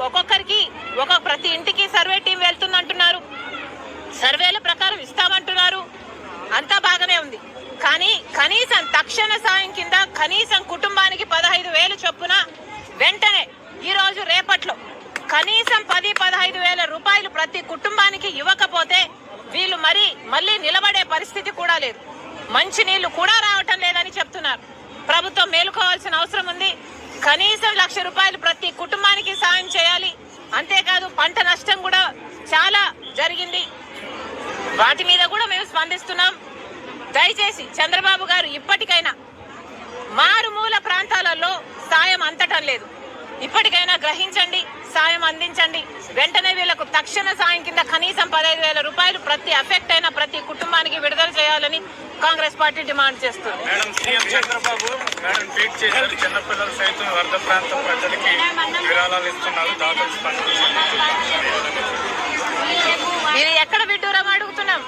ఒక్కొక్కరికి ప్రతి ఇంటికి సర్వే టీం వెళ్తుందంటున్నారు, సర్వేల ప్రకారం ఇస్తామంటున్నారు, అంతా బాగానే ఉంది. కానీ కనీసం తక్షణ సాయం కింద కనీసం కుటుంబానికి 15,000 చొప్పున వెంటనే ఈ రోజు రేపట్లో కనీసం 10-15 వేల రూపాయలు ప్రతి కుటుంబానికి ఇవ్వకపోతే వీళ్ళు మళ్ళీ నిలబడే పరిస్థితి కూడా లేదు. మంచి నీళ్లు కూడా రావటం లేదని చెప్తున్నారు. ప్రభుత్వం మేలుకోవాల్సిన అవసరం ఉంది. కనీసం 1,00,000 రూపాయలు ప్రతి కుటుంబానికి సాయం చేయాలి. అంతేకాదు పంట నష్టం కూడా చాలా జరిగింది, వాటి మీద కూడా మేము స్పందిస్తున్నాం. దయచేసి చంద్రబాబు గారు ఇప్పటికైనా మారుమూల ప్రాంతాలలో సాయం అందటం లేదు, ఇప్పటికైనా గ్రహించండి, సాయం అందించండి. వెంటనే వీళ్లకు తక్షణ సాయం కింద కనీసం 15,000 రూపాయలు ప్రతి అఫెక్ట్ అయిన ప్రతి కుటుంబానికి విడుదల చేయాలని కాంగ్రెస్ పార్టీ డిమాండ్ చేస్తుంది. Madam, CM Chandrababu madam tweet చేశారు, చిన్నపిల్లలు సైతం వరద ప్రాంత ప్రజలకి విరాళాలు ఇస్తున్నారు, దాతలు ఇది ఎక్కడ విడ్డూరం అడుగుతున్నాం.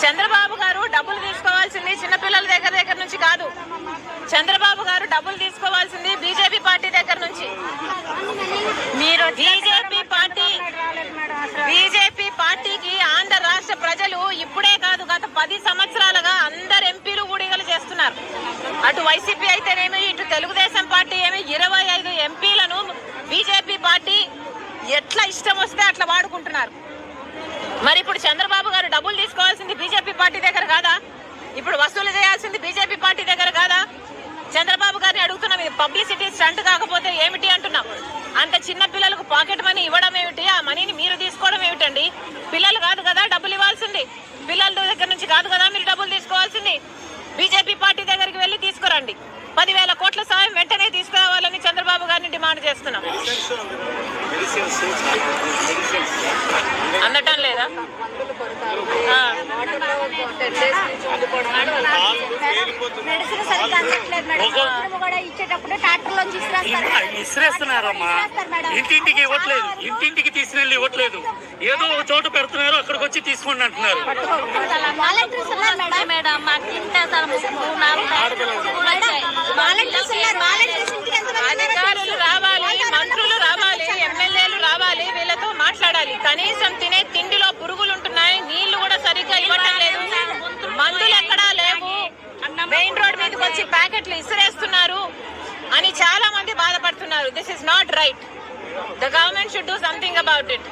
చంద్రబాబు గారు డబ్బులు తీసుకోవాల్సింది చిన్నపిల్లల దగ్గర నుంచి కాదు. చంద్రబాబు గారు డబ్బులు తీసుకోవాల్సింది బీజేపీ పార్టీ దగ్గర నుంచి. మీరు బీజేపీ పార్టీకి ఆంధ్ర రాష్ట్ర ప్రజలు ఇప్పుడే కాదు గత 10 సంవత్సరాలుగా అందరు ఎంపీలు ఊడిగలు చేస్తున్నారు. అటు వైసీపీ అయితేనేమి, ఇటు తెలుగుదేశం పార్టీ ఏమి 25 ఎంపీలను బీజేపీ పార్టీ ఎట్లా ఇష్టం వస్తే అట్లా వాడుకుంటున్నారు. మరి ఇప్పుడు చంద్రబాబు గారు డబ్బులు తీసుకోవాల్సింది బీజేపీ పార్టీ దగ్గర కాదా? ఇప్పుడు వసూలు చేయాల్సింది బీజేపీ పార్టీ దగ్గర కాదా? చంద్రబాబు గారిని అడుగుతున్నాం, ఇది పబ్లిసిటీ స్టంట్ కాకపోతే ఏమిటి అంటున్నాం. అంత చిన్న పిల్లలకు పాకెట్ మనీ ఇవ్వడం ఏమిటి? ఆ మనీని మీరు తీసుకోవడం ఏమిటండి? పిల్లలు కాదు కదా డబ్బులు ఇవ్వాల్సింది, పిల్లల దగ్గర నుంచి కాదు కదా మీరు డబ్బులు తీసుకోవాల్సింది. బీజేపీ పార్టీ దగ్గరికి వెళ్ళి తీసుకురండి. 10,000 కోట్ల సాయం వెంటనే తీసుకురావాలని చంద్రబాబు గారిని డిమాండ్ చేస్తున్నాం. అందటం లేదా? ఇసిరేస్తున్నారమ్మా, ఇంటింటికి ఇవ్వట్లేదు, ఇంటింటికి తీసుకెళ్ళి ఇవ్వట్లేదు, ఏదో ఒక చోట పెడుతున్నారు, అక్కడికి వచ్చి తీసుకోండి అంటున్నారు. అధికారులు రావాలి, మంత్రులు రావాలి, ఎమ్మెల్యేలు రావాలి, వీళ్ళతో మాట్లాడాలి. కనీసం తినే తిండిలో పురుగులు ఉంటున్నాయి, నీళ్లు కూడా సరిగ్గా ఇవ్వటం లేదు, మందులు ఎక్కడా లేవు, మెయిన్ రోడ్ మీదకి వచ్చి ప్యాకెట్లు ఇసిరేస్తున్నారు అని చాలా మంది బాధపడుతున్నారు. This is not right. The government should do something about it.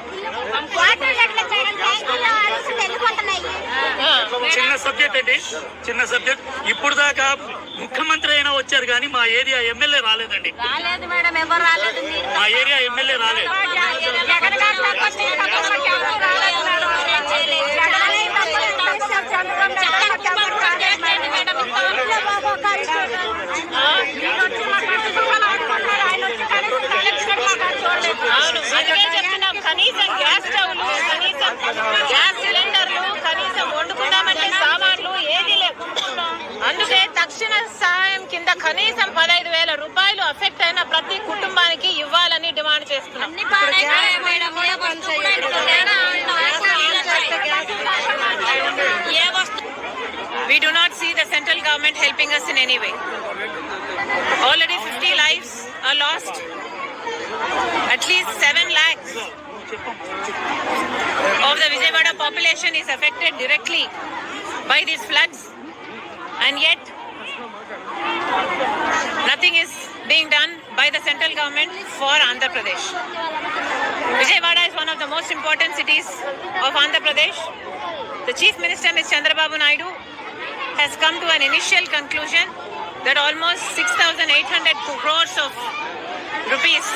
చిన్న సబ్జెక్ట్ అండి, చిన్న సబ్జెక్ట్. ఇప్పుడు దాకా ముఖ్యమంత్రి అయినా వచ్చారు కానీ మా ఏరియా ఎమ్మెల్యే రాలేదండి. మా ఏరియా ఎమ్మెల్యే రాలేదు. కనీసం గ్యాస్ స్టవ్లు, కనీసం గ్యాస్ సిలిండర్లు, కనీసం వండుకుందామంటే సామాన్లు ఏది లేవు. అందుకే తక్షణ సాయం కింద కనీసం 15,000 రూపాయలు అఫెక్ట్ అయిన ప్రతి కుటుంబానికి ఇవ్వాలని డిమాండ్ చేస్తున్నాం. We do not see the central government helping us in any way. Already 50 lives are lost. At least 7 lakhs of the Vijayawada population is affected directly by these floods, and yet nothing is being done by the central government for Andhra Pradesh. Vijayawada is one of the most important cities of Andhra Pradesh. The Chief Minister, Ms. Chandrababu Naidu, has come to an initial conclusion that almost 6,800 crores of rupees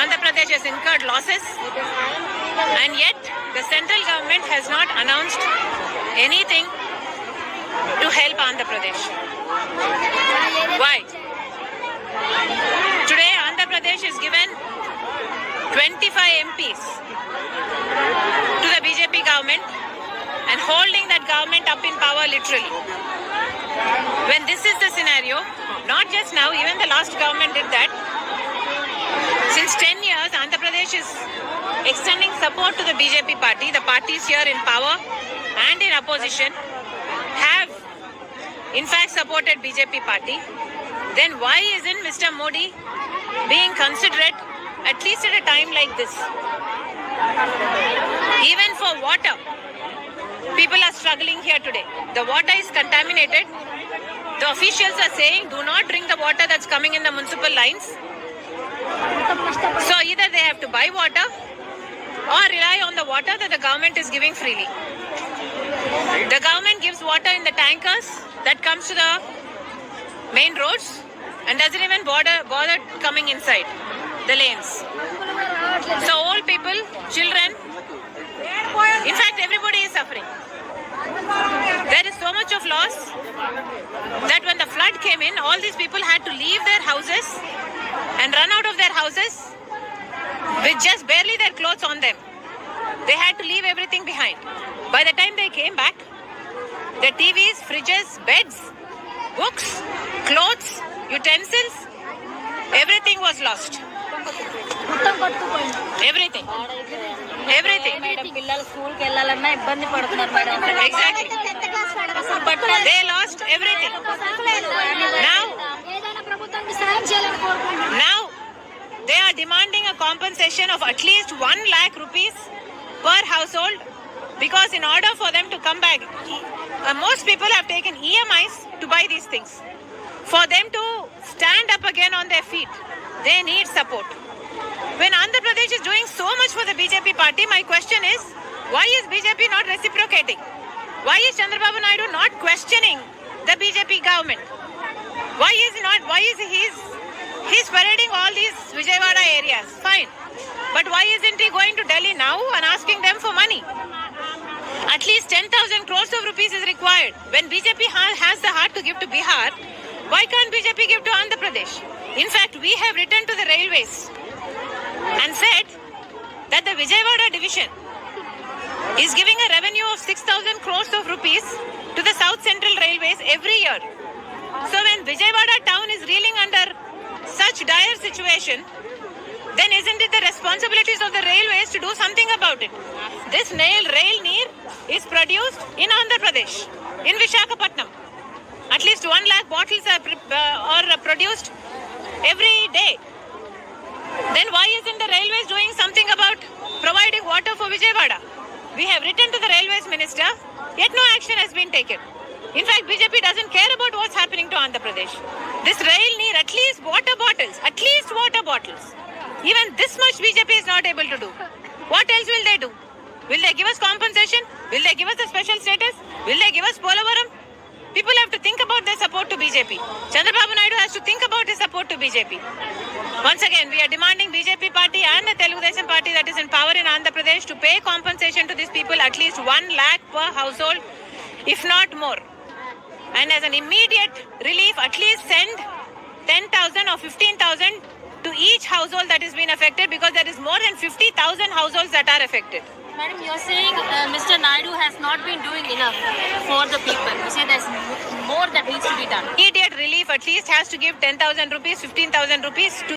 Andhra Pradesh has incurred losses, and yet the central government has not announced anything to help Andhra Pradesh. Why? Today Andhra Pradesh is given 25 MPs to the BJP government and holding that government up in power literally. When this is the scenario, not just now, even the last government did that. Since 10 years, Andhra Pradesh is extending support to the BJP party. The parties here in power and in opposition have in fact supported BJP party. Then why isn't Mr. Modi being considerate at least at a time like this. Even for water, people are struggling here today. The water is contaminated. The officials are saying, do not drink the water that's coming in the municipal lines. So either they have to buy water or rely on the water that the government is giving freely. The government gives water in the tankers that comes to the main roads and doesn't even bother coming inside the lanes. So old people, children, in fact everybody is suffering. There is so much of loss that when the flood came in, all these people had to leave their houses and run out of their houses with just barely their clothes on them. They had to leave everything behind. By the time they came back, their TVs, fridges, beds, books, clothes, utensils, everything was lost. Everything. Everything. పిల్లలు స్కూల్కి వెళ్ళాలన్నా ఇబ్బంది పడుతున్నారు madam. Exactly. They lost everything. Now they are demanding a compensation of at least 1 lakh rupees per household, because in order for them to come back, most people have taken EMIs to buy these things. For them to stand up again on their feet, they need support. When Andhra Pradesh is doing so much for the BJP party, my question is, why is BJP not reciprocating? Why is Chandrababu Naidu not questioning the BJP government? Why is he's parading all these Vijayawada areas? Fine. But why isn't he going to Delhi now and asking them for money? At least 10,000 crores of rupees is required. When BJP has the heart to give to Bihar, why can't BJP give to Andhra Pradesh? In fact, we have written to the railways and said that the Vijayawada division is giving a revenue of 6,000 crores of rupees to the South Central Railways every year. So when Vijayawada town is reeling under such dire situation, then isn't it the responsibilities of the railways to do something about it? This rail neer is produced in Andhra Pradesh, in Visakhapatnam. At least 1 lakh bottles are produced every day. Then why isn't the railways doing something about providing water for Vijayawada? We have written to the railways minister, yet no action has been taken. In fact, BJP doesn't care about what's happening to Andhra Pradesh. This rail near at least water bottles. Even this much BJP is not able to do. What else will they do? Will they give us compensation? Will they give us a special status? Will they give us Polavaram? People have to think about their support to BJP. Chandrababu Naidu has to think about his support to BJP. Once again, we are demanding BJP party and the Telugu Desam party that is in power in Andhra Pradesh to pay compensation to these people, at least 1 lakh per household, if not more. And as an immediate relief, at least send 10,000 or 15,000 to each household that has been affected, because there is more than 50,000 households that are affected. Madam, you're saying Mr. Naidu has not been doing enough for the people. You say there's more that needs to be done. Immediate relief at least has to give 10,000 rupees, 15,000 rupees to